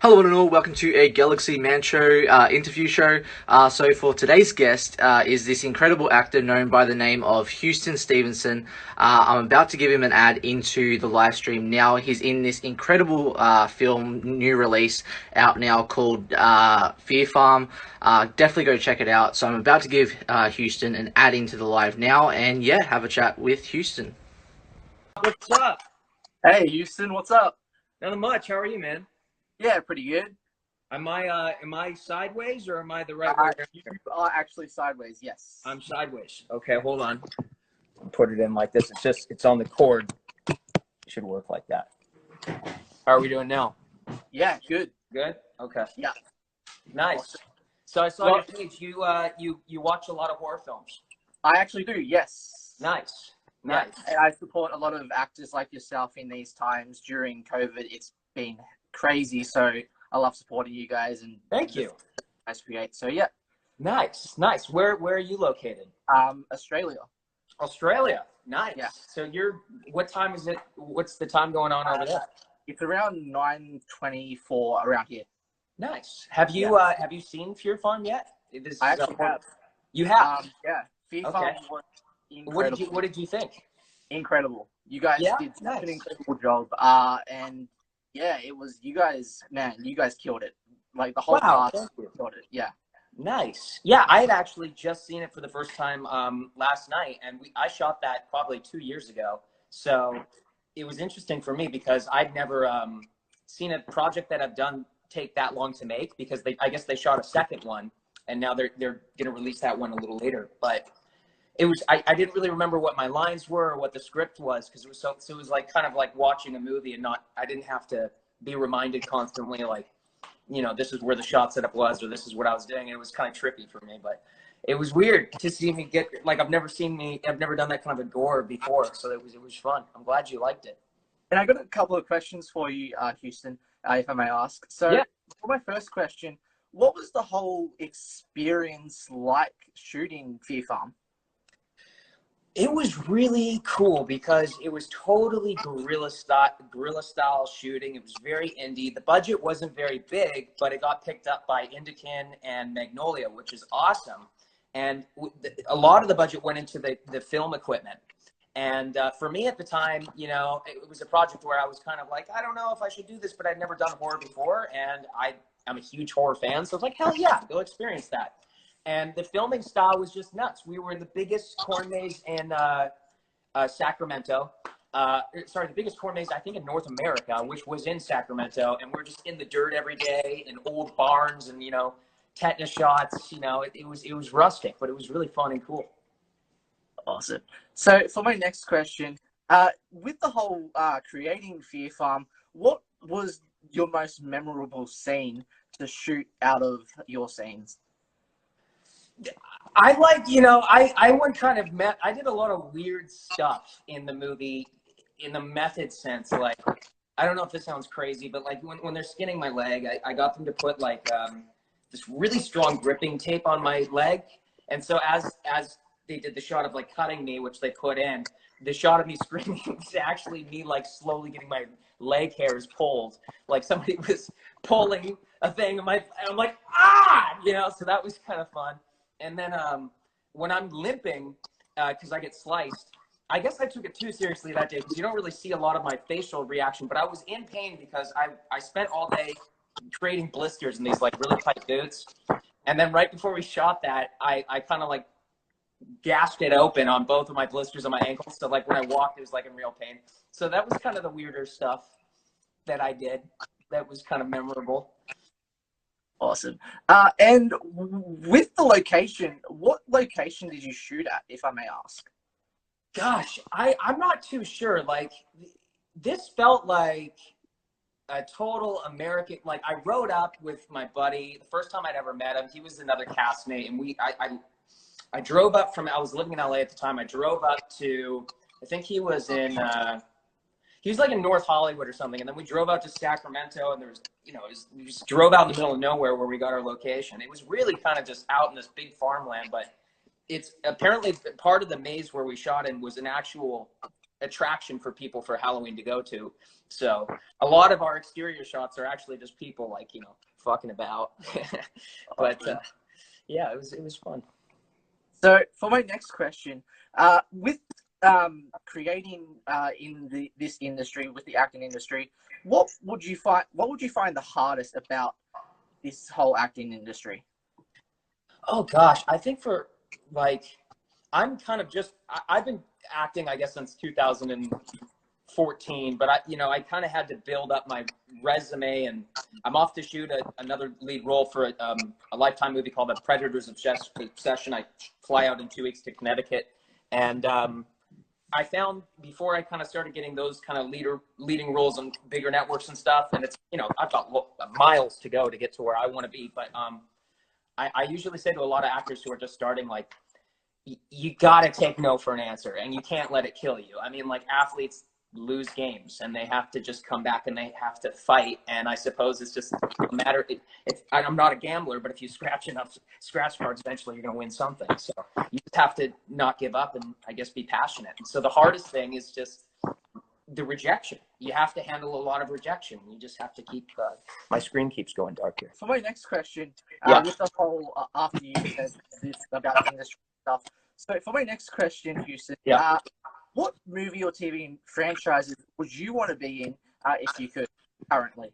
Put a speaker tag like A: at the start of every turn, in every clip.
A: Hello and all, welcome to a Galaxy Man Show interview show. So for today's guest is this incredible actor known by the name of Houston Stevenson. I'm about to give him an ad into the live stream now. He's in this incredible film, new release, out now called PHarm. Definitely go check it out. So I'm about to give Houston an ad into the live now, and yeah, have a chat with Houston.
B: What's up?
C: Hey, Houston, what's up?
B: Nothing much. How are you, man?
C: Yeah, pretty good.
B: Am I sideways or am I the right way?
C: You are actually sideways, yes.
B: I'm sideways. Okay, hold on. Put it in like this. It's on the cord. It should work like that. How are we doing now?
C: Yeah, good.
B: Good? Okay.
C: Yeah.
B: Nice.
C: Awesome.
B: So I saw your page. You watch a lot of horror films.
C: I actually do, yes.
B: Nice.
C: Yeah,
B: Nice.
C: and I support a lot of actors like yourself in these times during COVID. It's been crazy, so I love supporting you guys and
B: Thank you.
C: Guys create. So yeah.
B: Nice. Nice. Where are you located?
C: Australia.
B: Australia. Nice.
C: Yeah.
B: So what time is it? What's the time going on over there?
C: It's around 9:24 around here.
B: Nice. Have you seen PHarm yet?
C: I actually have.
B: You have?
C: Yeah. FIFA
B: Okay.
C: was incredible.
B: What did you think?
C: Incredible. You guys did such an incredible job. And yeah, it was you guys, man, you guys killed it. Like the whole cast killed it. Yeah.
B: Nice. Yeah, I had actually just seen it for the first time last night, and I shot that probably 2 years ago. So it was interesting for me because I'd never seen a project that I've done take that long to make, because I guess they shot a second one, and now they're gonna release that one a little later. But it was I didn't really remember what my lines were or what the script was, because it was like kind of like watching a movie, and I didn't have to be reminded constantly, like, you know, this is where the shot setup was, or this is what I was doing. And it was kind of trippy for me, but it was weird to see me get, like, I've never done that kind of a gore before, so it was fun. I'm glad you liked it.
C: And I got a couple of questions for you, Houston, if I may ask. So
B: yeah.
C: For my first question, what was the whole experience like shooting PHarm?
B: It was really cool because it was totally guerrilla style shooting. It was very indie. The budget wasn't very big, but it got picked up by Indican and Magnolia, which is awesome. And a lot of the budget went into the film equipment. And for me at the time, you know, it was a project where I was kind of like, I don't know if I should do this, but I'd never done horror before. And I'm a huge horror fan. So I was like, hell yeah, go experience that. And the filming style was just nuts. We were in the biggest corn maze in Sacramento. Sorry, the biggest corn maze, I think, in North America, which was in Sacramento. And we're just in the dirt every day, in old barns, and, you know, tetanus shots. You know, it was rustic, but it was really fun and cool.
C: Awesome. So for my next question, with the whole creating PHarm, what was your most memorable scene to shoot out of your scenes?
B: I like, you know, I went kind of I did a lot of weird stuff in the movie in the method sense. Like, I don't know if this sounds crazy, but like when they're skinning my leg, I got them to put like this really strong gripping tape on my leg. And so as they did the shot of like cutting me, which they put in, the shot of me screaming was actually me like slowly getting my leg hairs pulled. Like somebody was pulling a thing and I'm like, ah, you know, so that was kind of fun. And then when I'm limping, because I get sliced, I guess I took it too seriously that day, because you don't really see a lot of my facial reaction. But I was in pain because I spent all day creating blisters in these like really tight boots. And then right before we shot that, I kind of like gashed it open on both of my blisters on my ankles. So like when I walked, it was like in real pain. So that was kind of the weirder stuff that I did. That was kind of memorable.
C: Awesome. And with the location, what location did you shoot at, if I may ask?
B: Gosh, I'm not too sure. Like, this felt like a total American. Like, I rode up with my buddy the first time I'd ever met him. He was another castmate, and I drove up from, I was living in LA at the time. I drove up to, I think he was like in North Hollywood or something. And then we drove out to Sacramento, and there was, you know, we just drove out in the middle of nowhere where we got our location. It was really kind of just out in this big farmland, but it's apparently part of the maze where we shot in was an actual attraction for people for Halloween to go to. So a lot of our exterior shots are actually just people like, you know, fucking about. But yeah, it was fun.
C: So for my next question, with creating in this industry, with the acting industry, what would you find the hardest about this whole acting industry?
B: Oh gosh, I think for like, I'm kind of just I've been acting, I guess, since 2014, but I kind of had to build up my resume, and I'm off to shoot another lead role for a Lifetime movie called The Predators Obsession. I fly out in 2 weeks to Connecticut, and I found before I kind of started getting those kind of leading roles on bigger networks and stuff, and it's, I've got miles to go to get to where I want to be, but I usually say to a lot of actors who are just starting, like, you got to take no for an answer, and you can't let it kill you. I mean, like, athletes lose games, and they have to just come back, and they have to fight. And I suppose it's just a matter. I'm not a gambler, but if you scratch enough scratch cards, eventually you're going to win something. So you just have to not give up, and I guess be passionate. And so the hardest thing is just the rejection. You have to handle a lot of rejection. You just have to keep. My screen keeps going dark here.
C: For my next question,
B: Yeah.
C: with the whole after you said this about the industry stuff. So for my next question, Houston,
B: Yeah.
C: what movie or TV franchises would you want to be in if you could currently?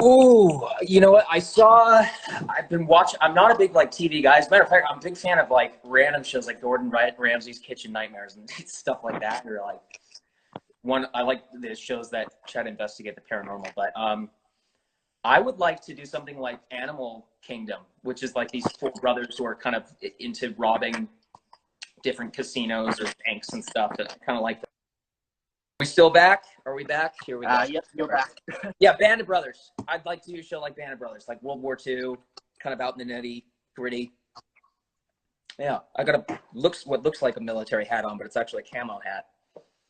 B: Ooh, you know what? I've been watching. I'm not a big like TV guy. As a matter of fact, I'm a big fan of like random shows like Gordon Ramsay's Kitchen Nightmares and stuff like that. Or like I like the shows that try to investigate the paranormal. But I would like to do something like Animal Kingdom, which is like these four brothers who are kind of into robbing different casinos or banks and stuff. That I kind of like that. We still back? Are we back? Here we go.
C: Yep, you're back.
B: Yeah, Band of Brothers. I'd like to do a show like Band of Brothers, like World War II, kind of out in the nitty gritty. Yeah, I got what looks like a military hat on, but it's actually a camo hat.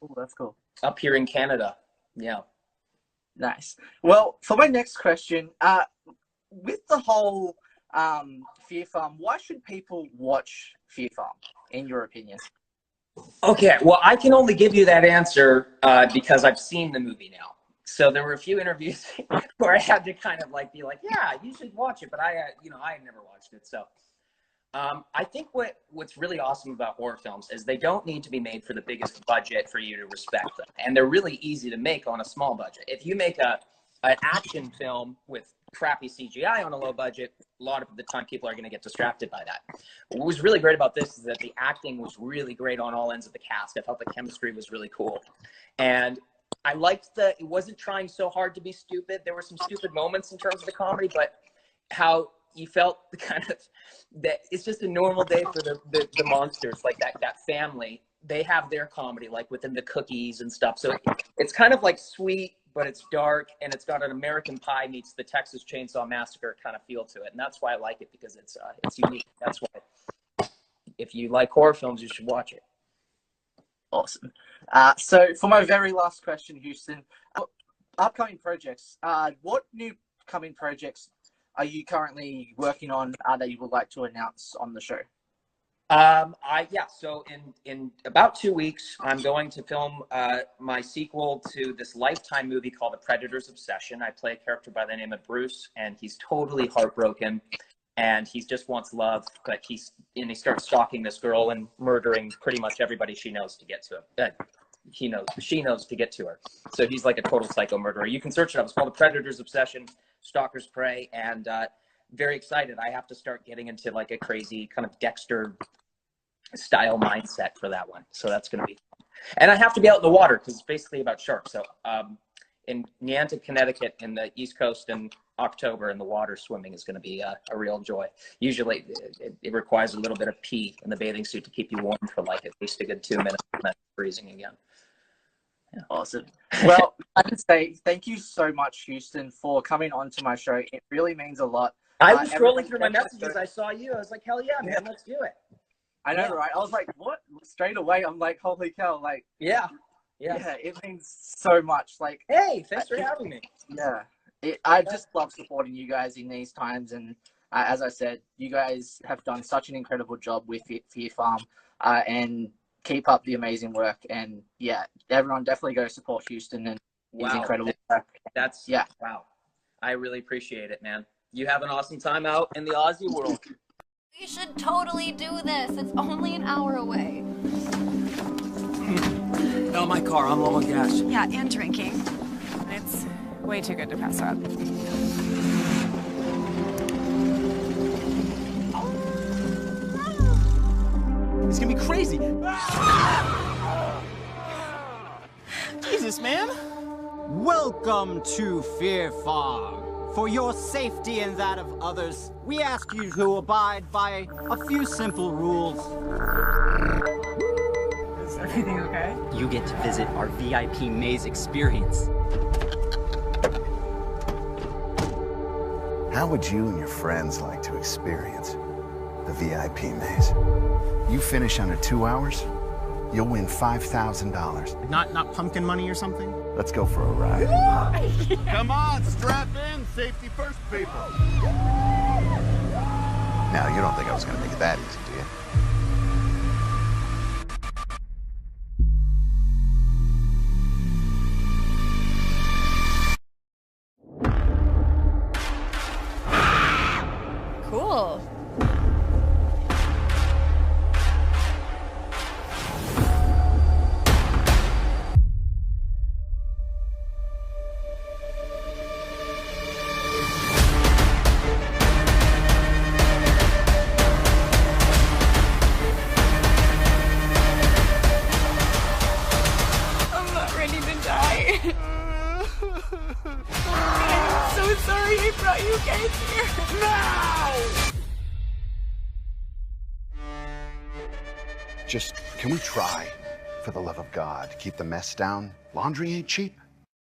C: Oh, that's cool.
B: Up here in Canada. Yeah.
C: Nice. Well, for my next question, with the whole PHarm, why should people watch PHarm, in your opinion?
B: Okay, well, I can only give you that answer because I've seen the movie now. So there were a few interviews where I had to kind of like be like, yeah, you should watch it, but I had never watched it. So I think what's really awesome about horror films is they don't need to be made for the biggest budget for you to respect them, and they're really easy to make on a small budget. If you make an action film with crappy CGI on a low budget, a lot of the time people are going to get distracted by that. What was really great about this is that the acting was really great on all ends of the cast. I felt the chemistry was really cool, and I liked it wasn't trying so hard to be stupid. There were some stupid moments in terms of the comedy, but how you felt the kind of that it's just a normal day for the monsters, like that family. They have their comedy like within the cookies and stuff. So it's kind of like sweet, but it's dark, and it's got an American Pie meets the Texas Chainsaw Massacre kind of feel to it, and that's why I like it, because it's unique. That's why if you like horror films, you should watch it.
C: Awesome. So for my very last question, Houston, upcoming projects. What new coming projects are you currently working on that you would like to announce on the show?
B: So in about 2 weeks, I'm going to film my sequel to this Lifetime movie called The Predators Obsession. I play a character by the name of Bruce, and he's totally heartbroken, and he just wants love, but he starts stalking this girl and murdering pretty much everybody she knows to get to him. She knows to get to her. So he's like a total psycho murderer. You can search it up. It's called The Predators Obsession, Stalker's Prey, and very excited. I have to start getting into like a crazy kind of Dexter style mindset for that one. So that's going to be fun. And I have to be out in the water because it's basically about sharks. So in Niantic, Connecticut, in the East Coast in October, in the water, swimming is going to be a real joy. Usually it requires a little bit of pee in the bathing suit to keep you warm for like at least a good 2 minutes, and then freezing again. Yeah.
C: Awesome. Well, I can say thank you so much, Houston, for coming onto my show. It really means a lot.
B: I was scrolling through my messages. I saw you. I was like, hell yeah, man, let's do it.
C: I know, right? I was like, what? Straight away, I'm like, holy cow. Like,
B: yeah,
C: it means so much. Like,
B: hey, thanks for having me.
C: Yeah. I just love supporting you guys in these times. And as I said, you guys have done such an incredible job with PHarm. And keep up the amazing work. And yeah, everyone definitely go support Houston and his incredible work.
B: Yeah. Wow. I really appreciate it, man. You have an awesome time out in the Aussie world.
D: We should totally do this. It's only an hour away.
E: No, my car. I'm low on gas.
D: Yeah, and drinking.
F: It's way too good to pass up.
E: It's gonna be crazy. Jesus, man.
G: Welcome to PHarm. For your safety and that of others, we ask you to abide by a few simple rules.
F: Is everything okay?
H: You get to visit our VIP maze experience.
I: How would you and your friends like to experience the VIP maze? You finish under 2 hours, you'll win $5,000.
G: Not pumpkin money or something?
I: Let's go for a ride.
J: Come on, strap in. Safety first, people.
I: Now, you don't think I was going to make it that easy, do you?
F: Cool. I'm not ready to die. I'm so sorry I brought you guys here.
I: Just, can we try, for the love of God, keep the mess down? Laundry ain't cheap.